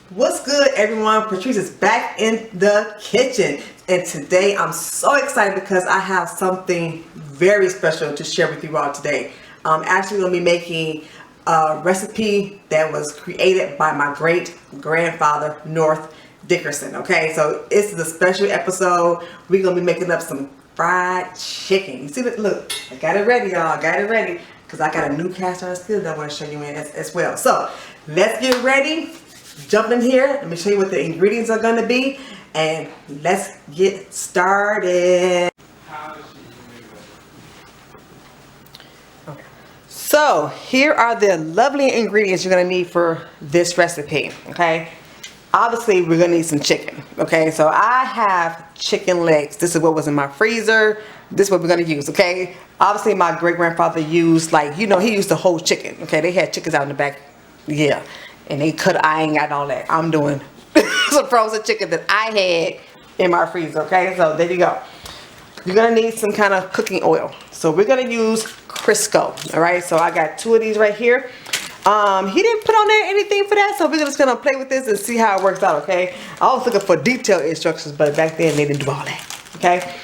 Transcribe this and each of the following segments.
What's good, everyone? Patrice is back in the kitchen, and today I'm so excited because I have something very special to share with you all today. I'm actually going to be making a recipe that was created by my great grandfather, North Dickerson. Okay, so this is a special episode. We're going to be making up some fried chicken. You see that? Look, I got it ready, y'all. I got it ready because I got a new cast iron skillet that I want to show you in as well. So let's get ready. Jump in here. Let me show you what the ingredients are going to be, and let's get started. Okay. So here are the lovely ingredients you're going to need for this recipe. Okay, obviously we're going to need some chicken. Okay, so I have chicken legs. This is what was in my freezer. This is what we're going to use. Okay, obviously my great grandfather used, like, you know, he used the whole chicken. Okay, they had chickens out in the back. Yeah. And they cut, I ain't got all that. I'm doing some frozen chicken that I had in my freezer, okay? So there you go. You're gonna need some kind of cooking oil. So we're gonna use Crisco, all right? So I got 2 of these right here. He didn't put on there anything for that, so we're just gonna play with this and see how it works out, okay? I was looking for detailed instructions, but back then they didn't do all that, okay?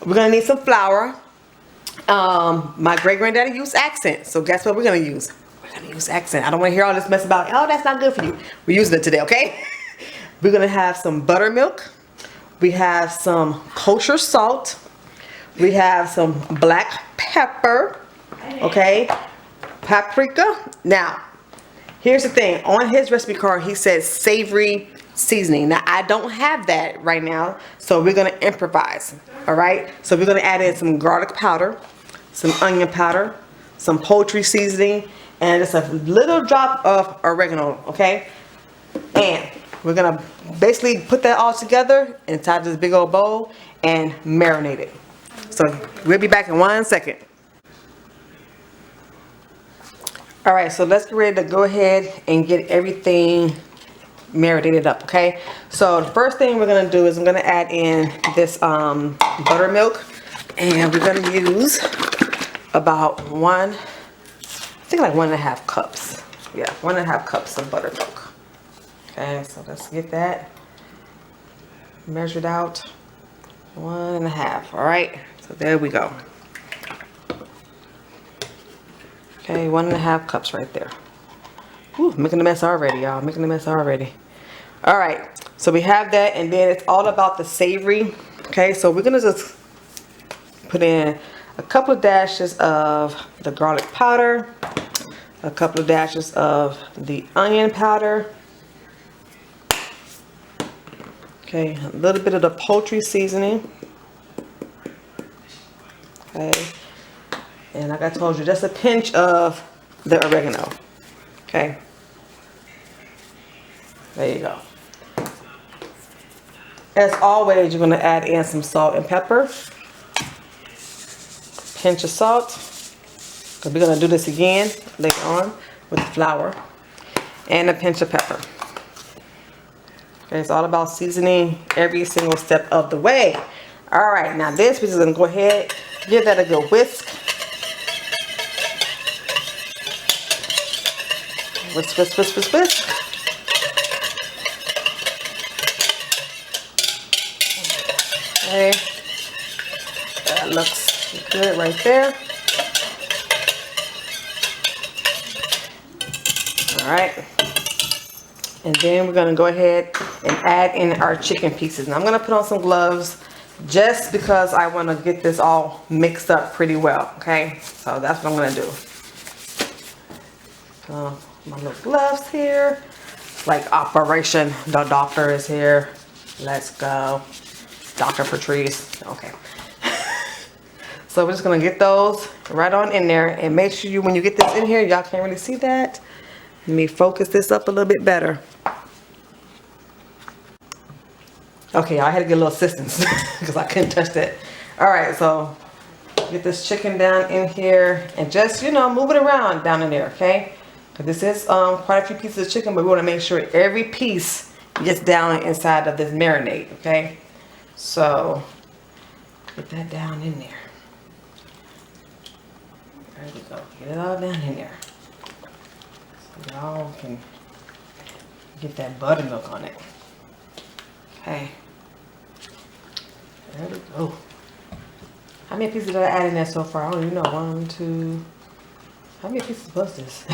We're gonna need some flour. My great granddaddy used accent, so guess what we're gonna use? We're gonna use accent. I don't want to hear all this mess about, oh, that's not good for you. We're using it today, okay? We're gonna have some buttermilk. We have some kosher salt. We have some black pepper, okay? Paprika. Now, here's the thing. On his recipe card, he says savory seasoning. Now, I don't have that right now, so we're gonna improvise, all right? So we're gonna add in some garlic powder, some onion powder, some poultry seasoning, and just a little drop of oregano, okay? And we're gonna basically put that all together inside this big old bowl and marinate it. So we'll be back in 1 second. All right, so let's get ready to go ahead and get everything marinated up, okay? So the first thing we're gonna do is I'm gonna add in this buttermilk, and we're gonna use about I think like 1.5 cups. Yeah, 1.5 cups of buttermilk. Okay, so let's get that measured out. 1.5. All right, so there we go. Okay, 1.5 cups right there. Ooh, making a mess already, y'all. Making a mess already. All right, so we have that, and then it's all about the savory. Okay, so we're gonna just put in a couple of dashes of the garlic powder, a couple of dashes of the onion powder, okay, a little bit of the poultry seasoning, okay, and like I told you, just a pinch of the oregano, okay, there you go. As always, you're going to add in some salt and pepper, pinch of salt, because we're going to do this again later on with the flour, and a pinch of pepper. Okay, it's all about seasoning every single step of the way. All right, now this, we're just going to go ahead, give that a good whisk. Whisk, whisk, whisk, whisk, whisk. Okay, that looks good right there. All right, and then we're gonna go ahead and add in our chicken pieces. Now I'm gonna put on some gloves just because I want to get this all mixed up pretty well, okay? So that's what I'm gonna do. My little gloves here, like Operation the Doctor is here. Let's go, Dr. Patrice. Okay. So we're just gonna get those right on in there, and make sure you, when you get this in here, y'all can't really see that. Let me focus this up a little bit better. Okay, I had to get a little assistance because I couldn't touch that. All right, so get this chicken down in here and just, you know, move it around down in there, okay? Because this is quite a few pieces of chicken, but we want to make sure every piece gets down inside of this marinade, okay? So put that down in there. There we go. Get it all down in there. So y'all can Get that buttermilk on it. Okay. There we go. How many pieces did I add in there so far? I don't even know. 1, 2. How many pieces was this?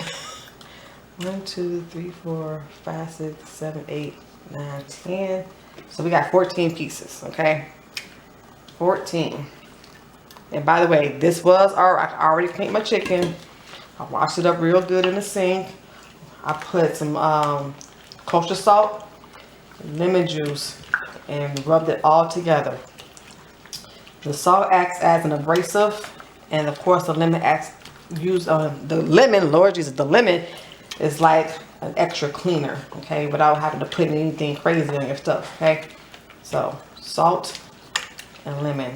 1, 2, 3, 4, 5, 6, 7, 8, 9, 10. So we got 14 pieces, okay? 14. And by the way, this was alright. I already cleaned my chicken. I washed it up real good in the sink. I put some kosher salt, lemon juice, and rubbed it all together. The salt acts as an abrasive, and of course the lemon acts the lemon, Lord Jesus, the lemon is like an extra cleaner, okay, without having to put anything crazy on your stuff, okay. So salt and lemon,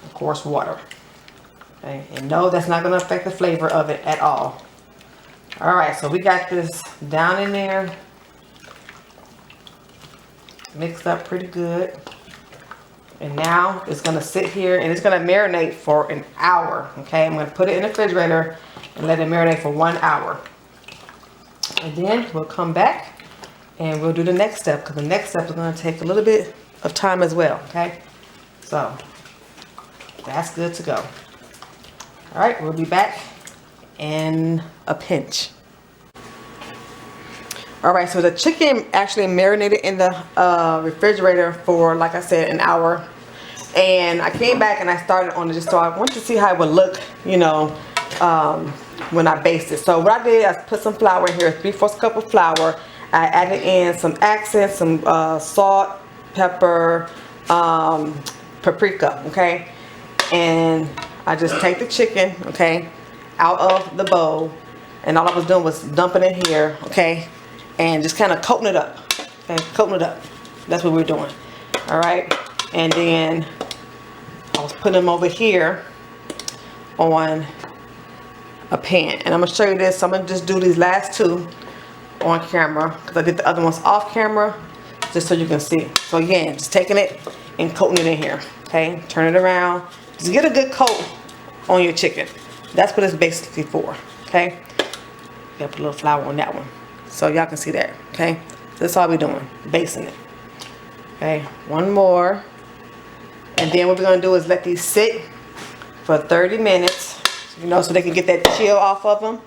of course water, okay, and no, that's not going to affect the flavor of it at all. All right, so we got this down in there, mixed up pretty good. And now it's going to sit here and it's going to marinate for an hour. Okay, I'm going to put it in the refrigerator and let it marinate for 1 hour. And then we'll come back and we'll do the next step, because the next step is going to take a little bit of time as well. Okay, so that's good to go. All right, we'll be back in a pinch. All right, so the chicken actually marinated in the refrigerator for, like I said, an hour. And I came back and I started on it just so I wanted to see how it would look, you know, when I basted it. So what I did, I put some flour in here, 3/4 cup of flour. I added in some accents, some salt, pepper, paprika, okay? And I just take the chicken, okay, out of the bowl. And all I was doing was dumping it here, okay? And just kind of coating it up, okay? Coating it up. That's what we're doing, all right? And then I was putting them over here on a pan. And I'm going to show you this. So I'm going to just do these last two on camera, because I did the other ones off camera, just so you can see. So again, just taking it and coating it in here, okay? Turn it around. Just get a good coat on your chicken. That's what it's basically for, okay? Gotta put a little flour on that one, so y'all can see that, okay? That's all we're doing, basting it. Okay, one more. And then what we're gonna do is let these sit for 30 minutes, you know, so they can get that chill off of them.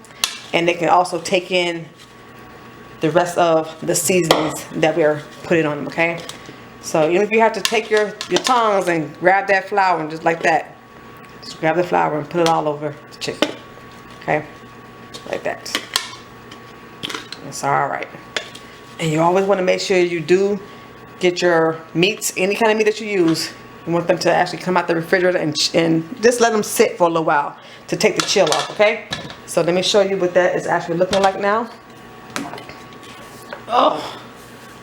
And they can also take in the rest of the seasonings that we're putting on them, okay? So even if you have to take your tongs and grab that flour and just like that, just grab the flour and put it all over the chicken, okay? Like that. It's all right. And you always want to make sure you do get your meats, any kind of meat that you use, you want them to actually come out the refrigerator and just let them sit for a little while to take the chill off, okay? So let me show you what that is actually looking like now. Oh,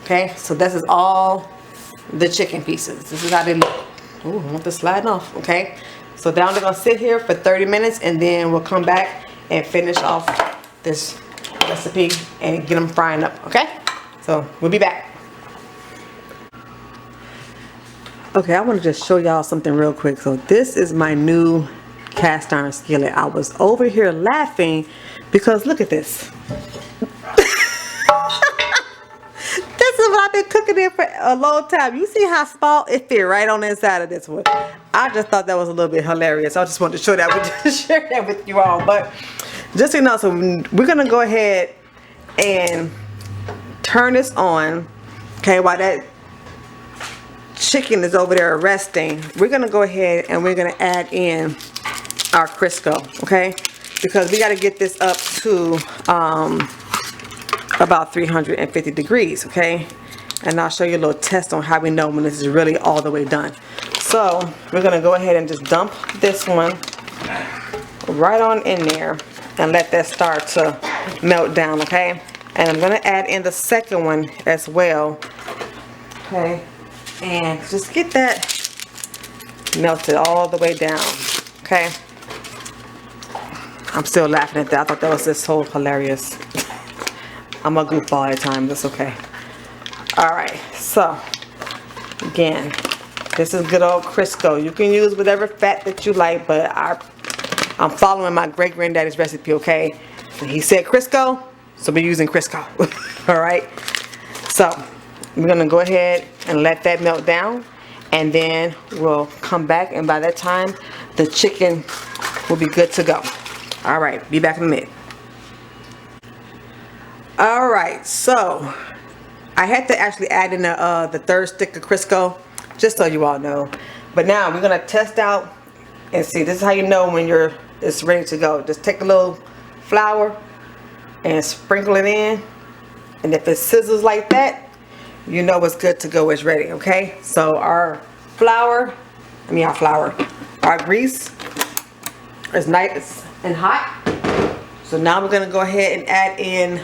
okay, so this is all the chicken pieces. This is how they look. Ooh, I want this sliding off, okay? So now they're gonna sit here for 30 minutes and then we'll come back and finish off this recipe and get them frying up, okay? So we'll be back. Okay, I want to just show y'all something real quick. So this is my new cast iron skillet. I was over here laughing because look at this. This is what I've been cooking in for a long time. You see how small it fit right on the inside of this one. I just thought that was a little bit hilarious. I just wanted to show that with share that with you all. But just so you know, so we're gonna go ahead and turn this on. Okay, while that chicken is over there resting, we're gonna go ahead and we're gonna add in our Crisco, okay? Because we got to get this up to about 350 degrees, okay? And I'll show you a little test on how we know when this is really all the way done. So we're gonna go ahead and just dump this one right on in there and let that start to melt down, okay? And I'm gonna add in the second one as well, okay? And just get that melted all the way down, okay? I'm still laughing at that. I thought that was just so hilarious. I'm a goofball at times, that's okay. Alright, so again, this is good old Crisco. You can use whatever fat that you like, but I'm following my great granddaddy's recipe, okay? So he said Crisco, so we're using Crisco. Alright, So we're gonna go ahead and let that melt down, and then we'll come back, and by that time the chicken will be good to go. All right, be back in a minute. All right, so I had to actually add in the third stick of Crisco, just so you all know. But now we're gonna test out and see. This is how you know when it's ready to go. Just take a little flour and sprinkle it in, and if it sizzles like that, you know it's good to go. It's ready. Okay, so our grease is nice and hot. So now we're gonna go ahead and add in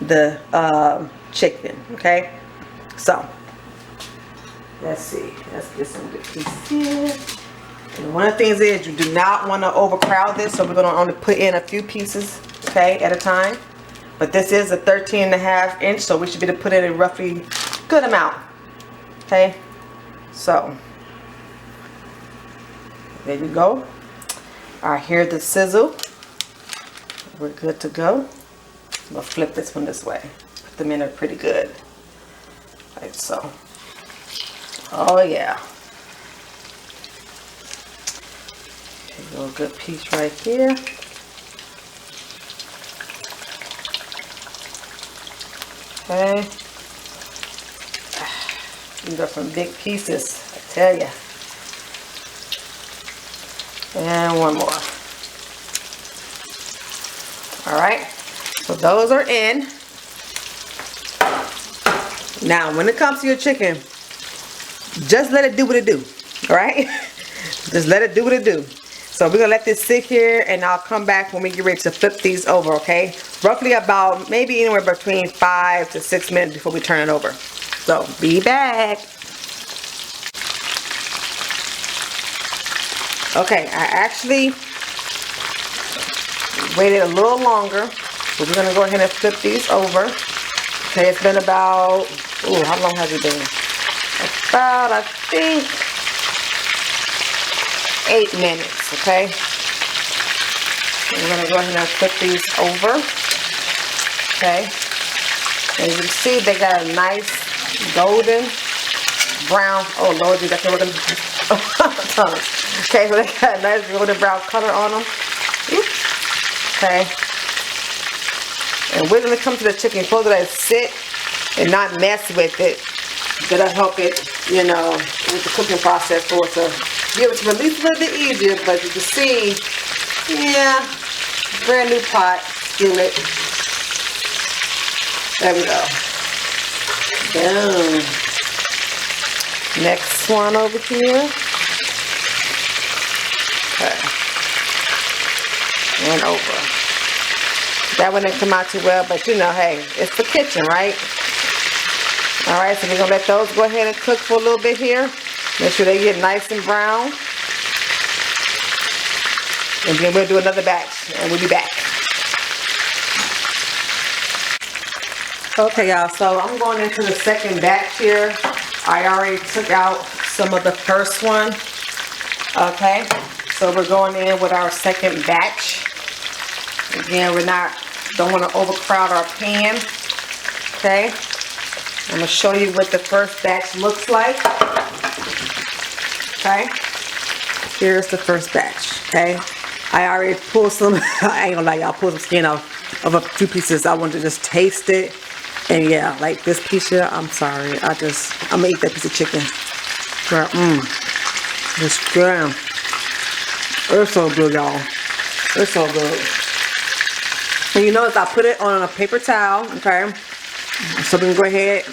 the chicken. Okay, so let's see, let's get some good pieces here. And one of the things is you do not want to overcrowd this, so we're going to only put in a few pieces, okay, at a time. But this is a 13.5 inch, so we should be able to put in a roughly good amount. Okay, so there you go. All right, here's the sizzle. We're good to go. I'm gonna flip this one this way. Put them in there pretty good, like so. Oh yeah. Okay, a little good piece right here. Okay. These are some big pieces, I tell ya. And one more. Alright, so those are in. Now, when it comes to your chicken, just let it do what it do. Alright? Just let it do what it do. So we're going to let this sit here, and I'll come back when we get ready to flip these over, okay? Roughly about maybe anywhere between 5 to 6 minutes before we turn it over. So, be back. Okay, I actually waited a little longer. So we're going to go ahead and flip these over. Okay, it's been about, ooh, how long has it been? About, I think, 8 minutes, okay? And we're going to go ahead and flip these over. Okay. And you can see they got a nice golden brown, oh Lord, that's what we're going to do. Okay, so they got a nice golden brown color on them. Okay. And we're going to come to the chicken, supposed to let it sit and not mess with it. That'll help it, you know, with the cooking process for it to be able to release a little bit easier. But you can see, yeah, brand new pot, skillet. There we go. Boom. Next one over here. Okay. And over. That one didn't come out too well, but you know, hey, it's the kitchen, right? Alright, so we're going to let those go ahead and cook for a little bit here. Make sure they get nice and brown. And then we'll do another batch, and we'll be back. Okay, y'all, so I'm going into the second batch here. I already took out some of the first one. Okay, so we're going in with our second batch. Again, don't want to overcrowd our pan. Okay, I'm going to show you what the first batch looks like. Okay, here's the first batch. Okay, I already pulled some, I ain't gonna lie, y'all, pulled some skin off of a few pieces. I wanted to just taste it. And yeah, like this piece here, I'm sorry. I'm gonna eat that piece of chicken. It's good. It's so good, y'all. It's so good. And you notice I put it on a paper towel, okay? So we can go ahead.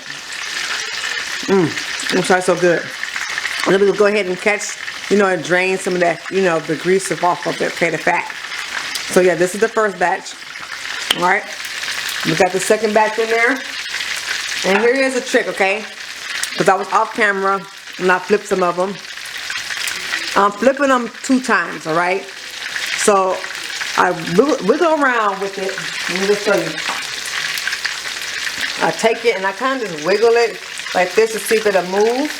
It's so good. And then we will go ahead and catch, you know, and drain some of that, you know, the grease off of it, okay, the fat. So yeah, this is the first batch. Alright. We got the second batch in there. And here is a trick, okay? Because I was off camera and I flipped some of them. I'm flipping them 2 times, alright? So I wiggle around with it. Let me just show you. I take it and I kind of just wiggle it like this to see if it'll move.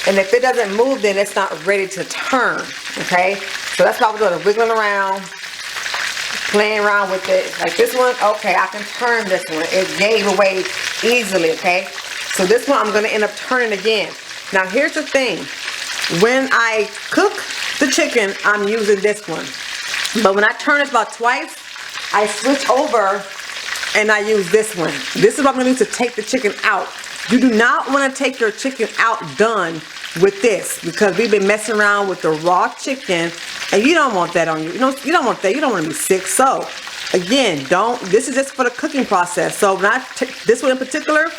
And if it doesn't move, then it's not ready to turn, okay? So that's why we're doing, wiggling around, playing around with it. Like this one, okay, I can turn this one. It gave away easily, okay? So this one I'm gonna end up turning again. Now here's the thing. When I cook the chicken, I'm using this one. But when I turn it about twice, I switch over and I use this one. This is what I'm gonna use to take the chicken out. You do not wanna take your chicken out done with this, because we've been messing around with the raw chicken and you don't want that on you. You don't want that. You don't want to be sick. So again, this is just for the cooking process. So when I take this one in particular,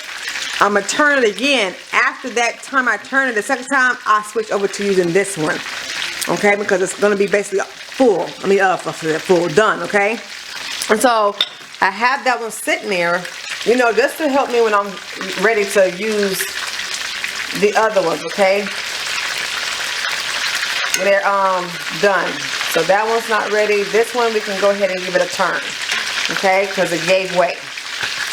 I'm gonna turn it again. After that time I turn it, the second time I switch over to using this one. Okay, because it's gonna be basically full. Full done, okay? And so I have that one sitting there, just to help me when I'm ready to use the other ones, okay? They're done. So that one's not ready. This one we can go ahead and give it a turn, okay? Because it gave way,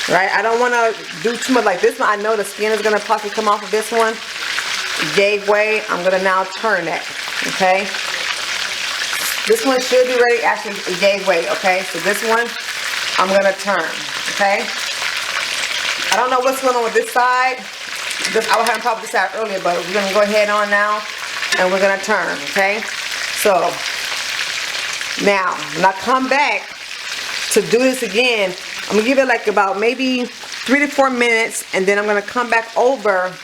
right? I don't want to do too much like this one. I know the skin is going to possibly come off of this one. It gave way. I'm going to now turn that, okay? This one should be ready. Actually, it gave way, okay? So this one, I'm going to turn, okay? I don't know what's going on with this side. I was having problems with this side earlier, but we're going to go ahead on now and we're going to turn, okay? So now when I come back to do this again, I'm going to give it like about maybe 3 to 4 minutes, and then I'm going to come back over.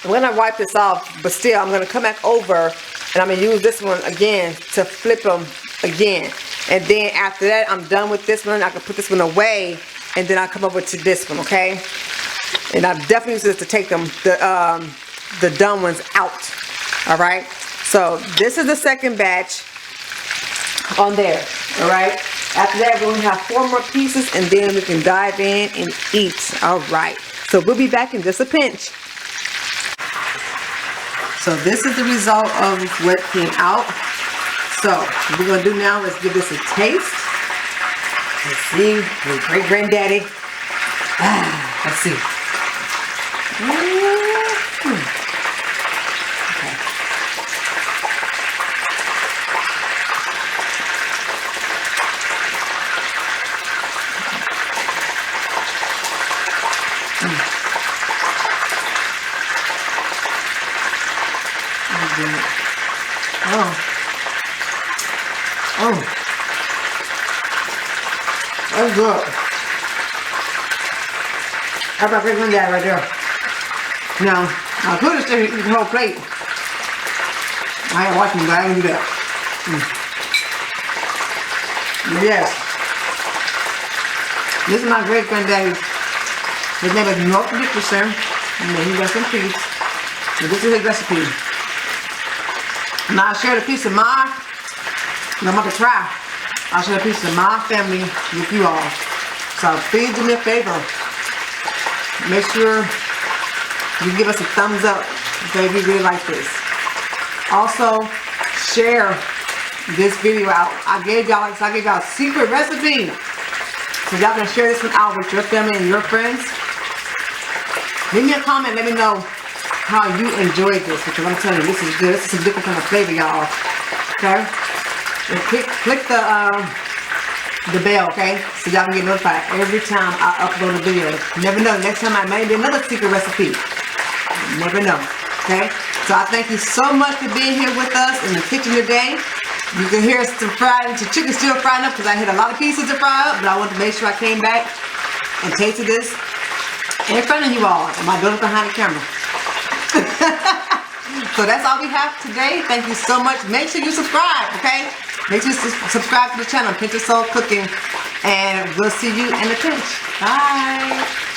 I'm going to wipe this off, but still I'm going to come back over and I'm going to use this one again to flip them again. And then after that, I'm done with this one. I can put this one away and then I'll come over to this one, okay? And I've definitely used this to take the done ones out. All right. So this is the second batch on there. All right. After that, we're going to have 4 more pieces, and then we can dive in and eat. All right. So we'll be back in just a pinch. So this is the result of what came out. So what we're going to do now is give this a taste. Let's see. Your great granddaddy. Let's see. That's good. That's my great granddad right there. Now, I could have stayed eating the whole plate. I ain't watching, but I can do that. Yes. This is my great granddaddy. His name is North Dickerson. And then he got some peas. So this is his recipe. Now I shared a piece of my, I'm going to try. I'll share a piece of my family with you all. So please do me a favor. Make sure you give us a thumbs up if you really like this. Also, share this video out. I gave y'all a secret recipe. So y'all can share this one out with your family and your friends. Leave me a comment. Let me know how you enjoyed this, because I'm telling you, this is good. This is a different kind of flavor, y'all. Okay? And click the bell, okay? So y'all can get notified every time I upload a video. You never know. Next time I may be another secret recipe. You never know. Okay? So I thank you so much for being here with us in the kitchen today. You can hear us the chicken still frying up, because I hit a lot of pieces to fry up, but I wanted to make sure I came back and tasted this in front of you all. And my daughter behind the camera. So that's all we have today. Thank you so much. Make sure you subscribe, okay? Make sure you subscribe to the channel, Pinterest Soul Cooking, and we'll see you in the pinch. Bye.